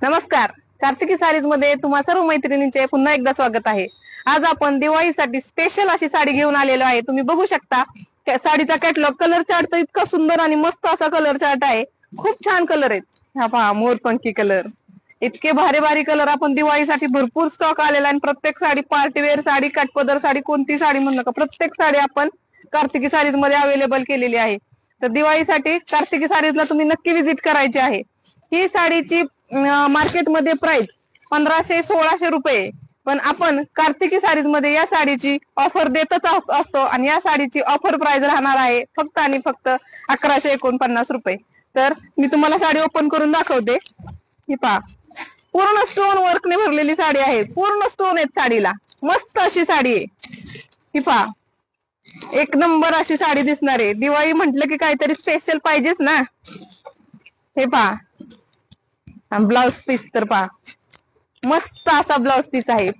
नमस्कार. कार्तिकी साडीज मध्ये तुम्हा सर्व मैत्रिणींचे पुन्हा एकदा स्वागत आहे. आज आपण दिवाळीसाठी स्पेशल अशी साडी घेऊन आलेलो आहे. तुम्ही बघू शकता साडीचा कॅटलॉग. कलर चार्ट तर इतका सुंदर आणि मस्त असा कलर चार्ट आहे. खूप छान कलर आहेत. हा पहा, मोरपंखी कलर. इतके भारी भारी कलर. आपण दिवाळीसाठी भरपूर स्टॉक आलेला आहे. प्रत्येक साडी, पार्टीवेअर साडी, काठपदर साडी, कोणती साडी म्हणू नका, प्रत्येक साडी आपण कार्तिकी साडीज मध्ये अवेलेबल केलेली आहे. तर दिवाळीसाठी कार्तिकी साडीजला तुम्ही नक्की विजिट करायची आहे. ही साडीची मार्केटमध्ये प्राइस 1500-1600 रुपये, पण आपण कार्तिकी साडीज मध्ये या साडीची ऑफर देतच असतो आणि या साडीची ऑफर प्राइस राहणार आहे फक्त आणि फक्त 1149 रुपये. तर मी तुम्हाला साडी ओपन करून दाखवते. ही पहा, पूर्ण स्टोन वर्कने भरलेली साडी आहे. पूर्ण स्टोन आहेत साडीला. मस्त अशी साडी आहे. ही पहा, एक नंबर अशी साडी दिसणार आहे. दिवाळी म्हटलं की काहीतरी स्पेशल पाहिजेच ना. हे पहा, ब्लाउज पीस तर पहा, मस्त असा ब्लाउज पीस आहे.